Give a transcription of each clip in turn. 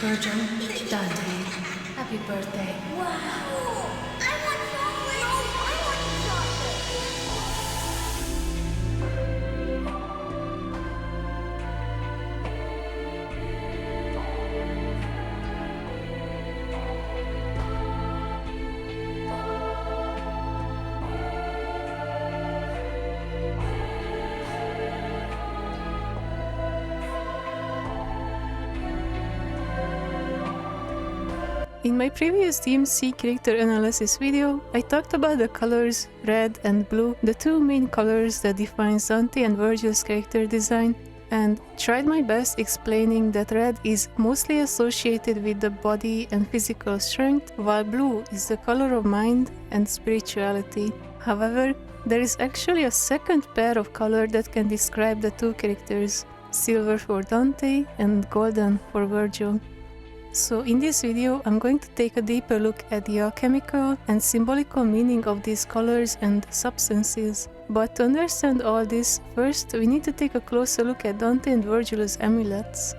Virgil, Dante, happy birthday. Wow! I want chocolate! No, I want chocolate! In my previous DMC character analysis video, I talked about the colors red and blue, the two main colors that define Dante and Virgil's character design, and tried my best explaining that red is mostly associated with the body and physical strength, while blue is the color of mind and spirituality. However, there is actually a second pair of color that can describe the two characters, silver for Dante and golden for Virgil. So in this video, I'm going to take a deeper look at the alchemical and symbolical meaning of these colors and substances. But to understand all this, first we need to take a closer look at Dante and Virgil's amulets.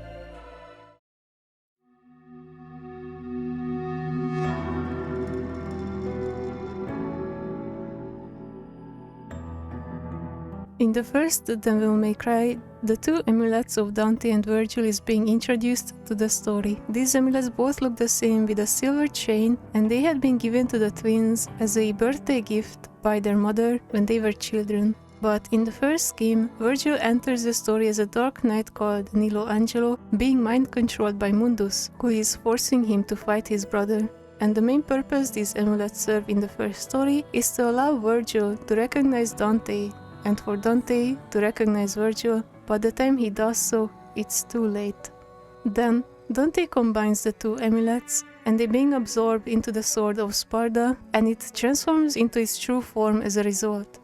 In the first Devil May Cry, the two amulets of Dante and Virgil is being introduced to the story. These amulets both look the same with a silver chain, and they had been given to the twins as a birthday gift by their mother when they were children. But in the first game, Virgil enters the story as a dark knight called Nilo Angelo, being mind-controlled by Mundus, who is forcing him to fight his brother. And the main purpose these amulets serve in the first story is to allow Virgil to recognize Dante, and for Dante to recognize Virgil, but the time he does so, it's too late. Then, Dante combines the two amulets, and they being absorbed into the Sword of Sparda, and it transforms into its true form as a result.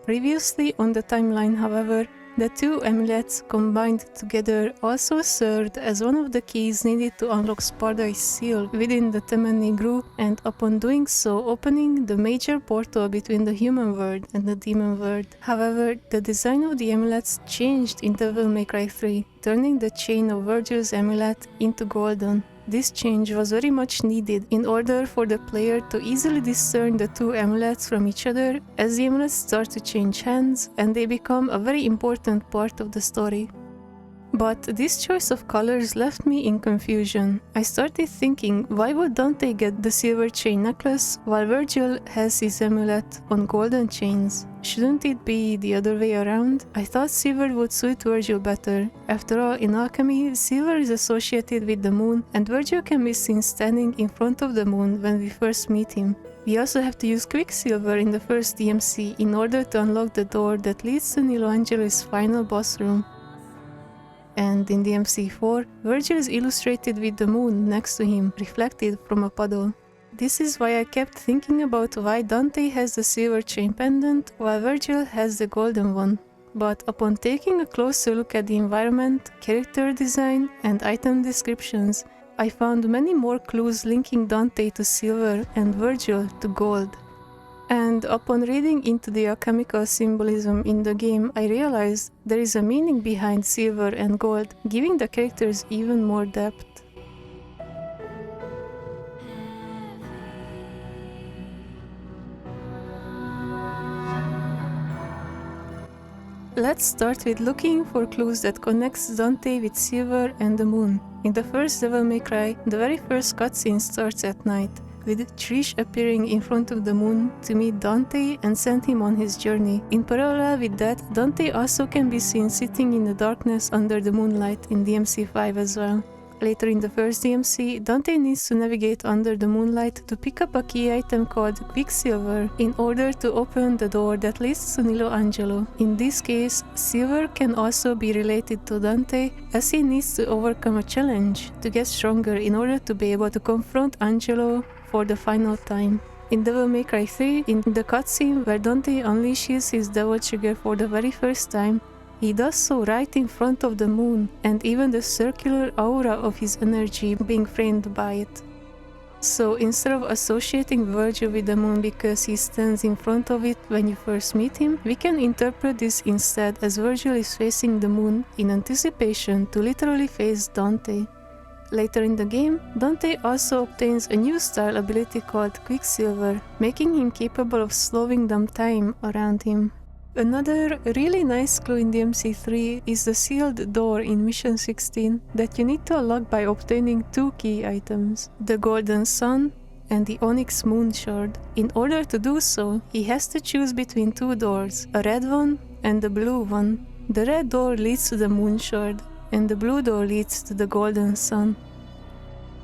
Previously on the timeline, however, the two amulets combined together also served as one of the keys needed to unlock Sparda's seal within the Temenni Group, and upon doing so, opening the major portal between the human world and the demon world. However, the design of the amulets changed in Devil May Cry 3, turning the chain of Virgil's amulet into golden. This change was very much needed in order for the player to easily discern the two amulets from each other, as the amulets start to change hands and they become a very important part of the story. But this choice of colors left me in confusion. I started thinking, why would Dante get the silver chain necklace while Virgil has his amulet on golden chains? Shouldn't it be the other way around? I thought silver would suit Virgil better. After all, in alchemy, silver is associated with the moon, and Virgil can be seen standing in front of the moon when we first meet him. We also have to use Quicksilver in the first DMC in order to unlock the door that leads to Nilo Angelo's final boss room. And in DMC 4, Virgil is illustrated with the moon next to him, reflected from a puddle. This is why I kept thinking about why Dante has the silver chain pendant while Virgil has the golden one. But upon taking a closer look at the environment, character design, and item descriptions, I found many more clues linking Dante to silver and Virgil to gold. And upon reading into the alchemical symbolism in the game, I realized there is a meaning behind silver and gold, giving the characters even more depth. Let's start with looking for clues that connects Dante with silver and the moon. In the first Devil May Cry, the very first cutscene starts at night, with Trish appearing in front of the moon to meet Dante and send him on his journey. In parallel with that, Dante also can be seen sitting in the darkness under the moonlight in DMC 5 as well. Later in the first DMC, Dante needs to navigate under the moonlight to pick up a key item called Quicksilver in order to open the door that leads to Nilo Angelo. In this case, silver can also be related to Dante, as he needs to overcome a challenge to get stronger in order to be able to confront Angelo for the final time. In Devil May Cry 3, in the cutscene where Dante unleashes his Devil Trigger for the very first time, he does so right in front of the moon, and even the circular aura of his energy being framed by it. So instead of associating Virgil with the moon because he stands in front of it when you first meet him, we can interpret this instead as Virgil is facing the moon in anticipation to literally face Dante. Later in the game, Dante also obtains a new style ability called Quicksilver, making him capable of slowing down time around him. Another really nice clue in DMC3 is the sealed door in Mission 16 that you need to unlock by obtaining two key items, the Golden Sun and the Onyx Moon Shard. In order to do so, he has to choose between two doors, a red one and a blue one. The red door leads to the Moon Shard, and the blue door leads to the Golden Sun.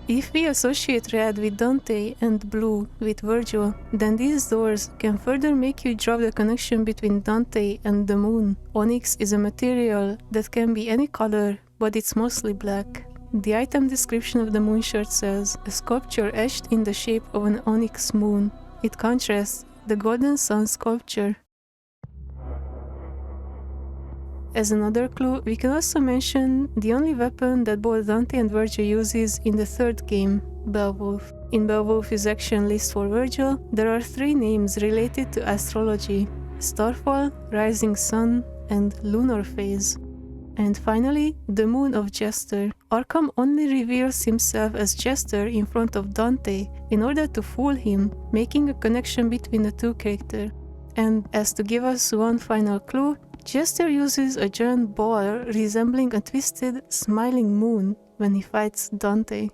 If we associate red with Dante and blue with Virgil, then these doors can further make you draw the connection between Dante and the moon. Onyx is a material that can be any color, but it's mostly black. The item description of the moon shard says, a sculpture etched in the shape of an onyx moon. It contrasts the Golden Sun sculpture. As another clue, we can also mention the only weapon that both Dante and Virgil uses in the third game, Beowulf. In Beowulf's action list for Virgil, there are 3 names related to astrology: Starfall, Rising Sun, and Lunar Phase. And finally, the Moon of Jester. Arkham only reveals himself as Jester in front of Dante in order to fool him, making a connection between the two characters. And as to give us one final clue, Jester uses a giant ball resembling a twisted, smiling moon when he fights Dante.